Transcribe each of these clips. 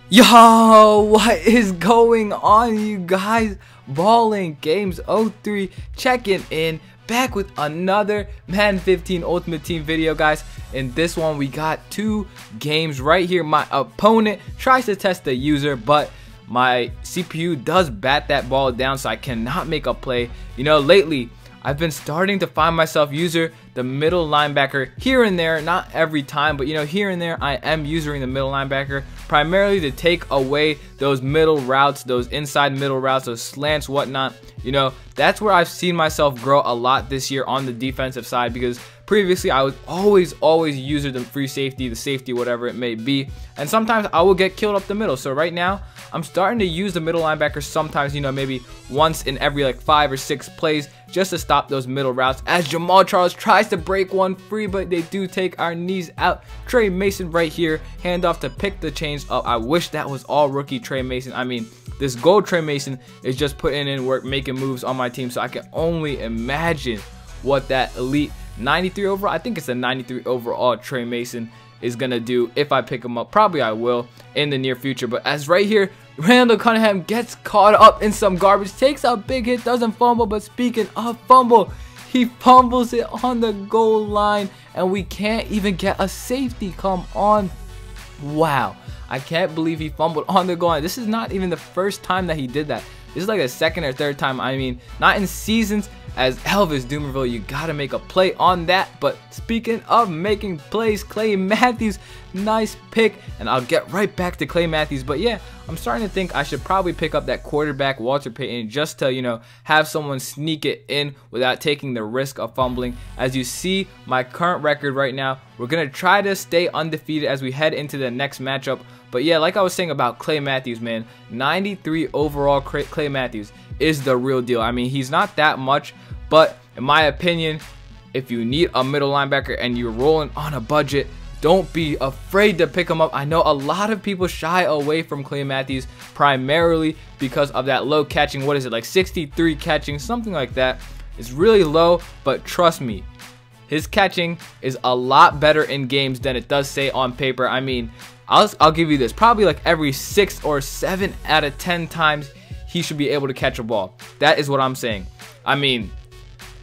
Yo, what is going on, you guys? Balling Games 03 checking in, back with another Madden 15 Ultimate Team video, guys. In this one, we got two games right here. My opponent tries to test the user, but my CPU does bat that ball down, so I cannot make a play. You know, lately I've been starting to find myself user the middle linebacker here and there, not every time, but you know, here and there I am using the middle linebacker primarily to take away those middle routes, those inside middle routes, those slants, whatnot. You know, that's where I've seen myself grow a lot this year on the defensive side, because previously I was always using the free safety, the safety, whatever it may be, and sometimes I will get killed up the middle. So right now I'm starting to use the middle linebacker sometimes, you know, maybe once in every like 5 or 6 plays, just to stop those middle routes, as Jamal Charles tries to break one free, but they do take our knees out. Trey Mason right here, handoff to pick the chains up. I wish that was all rookie Trey Mason. I mean, this gold Trey Mason is just putting in work, making moves on my team, so I can only imagine what that elite 93 overall, I think it's a 93 overall Trey Mason, is gonna do if I pick him up. Probably I will in the near future. But as right here, Randall Cunningham gets caught up in some garbage, takes a big hit, doesn't fumble. But speaking of fumble, he fumbles it on the goal line, and we can't even get a safety. Come on. Wow, I can't believe he fumbled on the goal line. This is not even the first time that he did that. This is like the second or third time. I mean, not in seasons. As Elvis Dumerville, you gotta make a play on that. But speaking of making plays, Clay Matthews, nice pick, and I'll get right back to Clay Matthews. But yeah, I'm starting to think I should probably pick up that quarterback Walter Payton, just to, you know, have someone sneak it in without taking the risk of fumbling. As you see my current record right now, we're gonna try to stay undefeated as we head into the next matchup. But yeah, like I was saying about Clay Matthews, man, 93 overall Clay Matthews is the real deal. I mean, he's not that much, but in my opinion, if you need a middle linebacker and you're rolling on a budget, don't be afraid to pick him up. I know a lot of people shy away from Clay Matthews primarily because of that low catching. What is it, like 63 catching, something like that. It's really low, but trust me, his catching is a lot better in games than it does say on paper. I mean, I'll give you this, probably like every 6 or 7 out of 10 times he should be able to catch a ball. That is what I'm saying. I mean,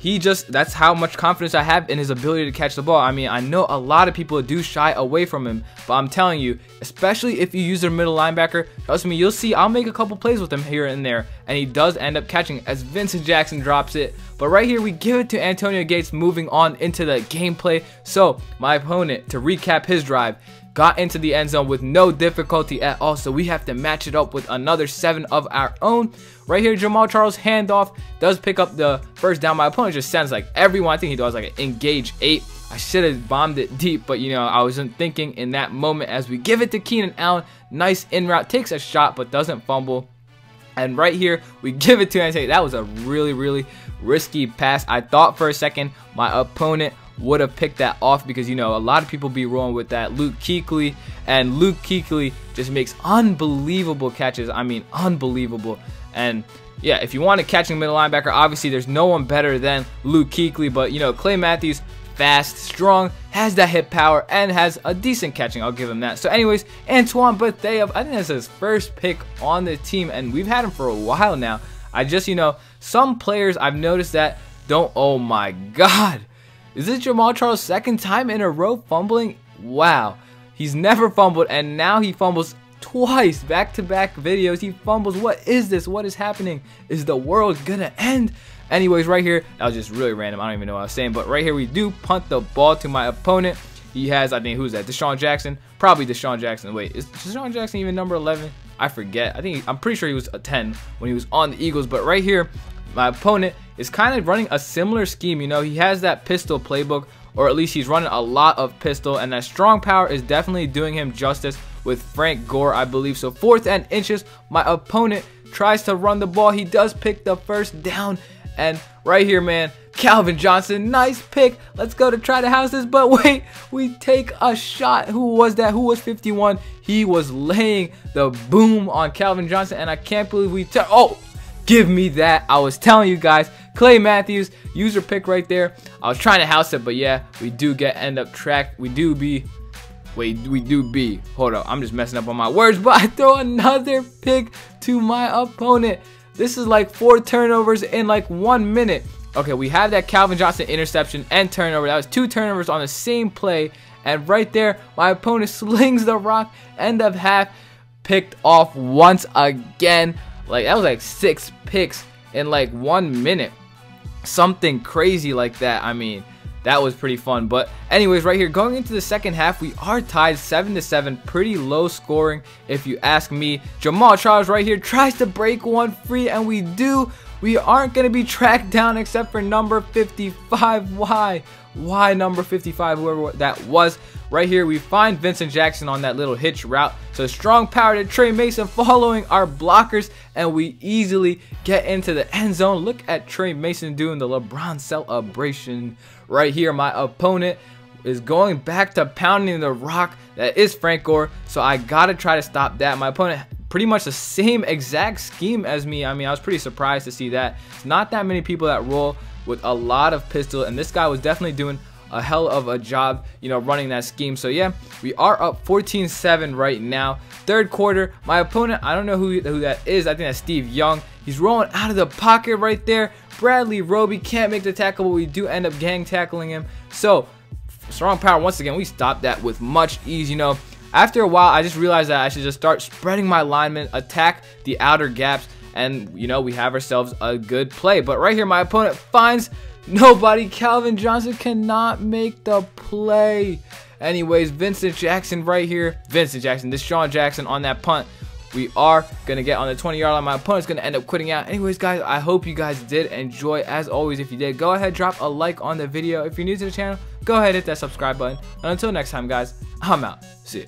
that's how much confidence I have in his ability to catch the ball. I mean, I know a lot of people do shy away from him, but I'm telling you, especially if you use their middle linebacker, trust me, you'll see I'll make a couple plays with him here and there, and he does end up catching as Vincent Jackson drops it. But right here, we give it to Antonio Gates, moving on into the gameplay. So my opponent, to recap his drive, got into the end zone with no difficulty at all, so we have to match it up with another 7 of our own. Right here, Jamal Charles handoff does pick up the first down. My opponent just sends like everyone. I think he does like an engage 8. I should have bombed it deep, but you know, I wasn't thinking in that moment. As we give it to Keenan Allen, nice in route, takes a shot but doesn't fumble. And right here, we give it to Antonio. That was a really risky pass. I thought for a second my opponent would have picked that off, because you know, a lot of people be rolling with that Luke Kuechly, and Luke Kuechly just makes unbelievable catches. I mean, unbelievable. And yeah, if you want a catching middle linebacker, obviously there's no one better than Luke Kuechly. But you know, Clay Matthews, fast, strong, has that hit power, and has a decent catching. I'll give him that. So anyways, Antoine Bethea, I think that's his first pick on the team, and we've had him for a while now. I just, you know, some players I've noticed that don't, oh my god, is this Jamal Charles' second time in a row fumbling? Wow, he's never fumbled, and now he fumbles twice, back-to-back videos. He fumbles. What is this? What is happening? Is the world gonna end? Anyways, right here, that was just really random. I don't even know what I was saying, but right here we do punt the ball to my opponent. He has, I think, who's that? Deshaun Jackson? Probably Deshaun Jackson. Wait, is Deshaun Jackson even number 11? I forget. I'm pretty sure he was a 10 when he was on the Eagles. But right here, my opponent is kind of running a similar scheme. You know, he has that pistol playbook, or at least he's running a lot of pistol, and that strong power is definitely doing him justice with Frank Gore, I believe. So 4th and inches, my opponent tries to run the ball. He does pick the first down, and right here, man, Calvin Johnson, nice pick. Let's go to try to house this, but wait, we take a shot. Who was that? Who was 51? He was laying the boom on Calvin Johnson, and I can't believe we oh, give me that. I was telling you guys, Clay Matthews, user pick right there. I was trying to house it, but yeah, we do end up tracked. We do be Wait, we do B. Hold up, I'm just messing up on my words, but I throw another pick to my opponent. This is like 4 turnovers in like 1 minute. Okay, we have that Calvin Johnson interception and turnover. That was 2 turnovers on the same play. And right there, my opponent slings the rock. End of half, picked off once again. Like, that was like 6 picks in like 1 minute. Something crazy like that. I mean, that was pretty fun. But anyways, right here, going into the second half, we are tied 7-7. Pretty low scoring, if you ask me. Jamal Charles right here tries to break one free, and we do. We aren't going to be tracked down except for number 55. Why number 55, whoever that was? Right here, we find Vincent Jackson on that little hitch route. So strong power to Trey Mason following our blockers, and we easily get into the end zone. Look at Trey Mason doing the LeBron celebration right here. My opponent is going back to pounding the rock. That is Frank Gore, so I got to try to stop that. My opponent pretty much the same exact scheme as me. I mean, I was pretty surprised to see that. It's not that many people that roll with a lot of pistol, and this guy was definitely doing a hell of a job, you know, running that scheme. So yeah, we are up 14-7 right now. Third quarter, my opponent, I don't know who that is. I think that's Steve Young. He's rolling out of the pocket right there. Bradley Roby can't make the tackle, but we do end up gang tackling him. So strong power once again. We stopped that with much ease, you know. After a while, I just realized that I should just start spreading my linemen, attack the outer gaps, and, you know, we have ourselves a good play. But right here, my opponent finds nobody. Calvin Johnson cannot make the play. Anyways, Vincent Jackson right here. Deshaun Jackson on that punt. We are going to get on the 20-yard line. My opponent's going to end up quitting out. Anyways, guys, I hope you guys did enjoy. As always, if you did, go ahead, drop a like on the video. If you're new to the channel, go ahead, hit that subscribe button. And until next time, guys, I'm out. See ya.